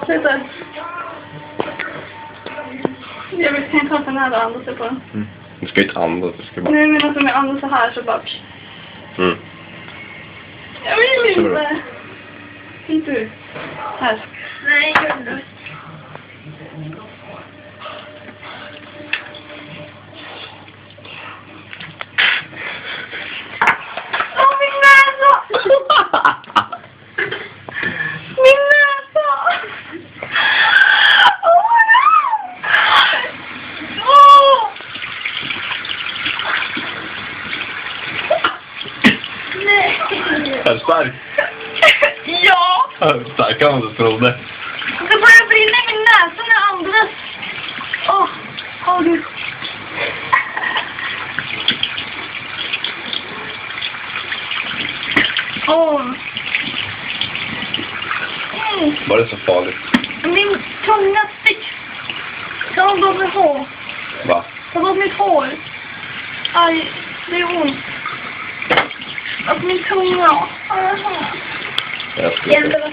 Sluta. Jag vet, kan ta den här och andas på den. Du ska inte andas, du ska bara... Nej, men alltså om jag andas så här så bara... Jag vill inte. Inte du. Här. Nej, gör du. Åh, min näsa! Min näsa! Åh, nej! Är det stark? Ja! Starkare än du trodde. Det börjar brinna i min näsa när jag andas. Åh, gud. Var det så farligt? Min tunga sticks. Ta bort mitt hår. Va? Ta bort mitt hår. Aj, det är ont. Och min tunga. Jag ska inte.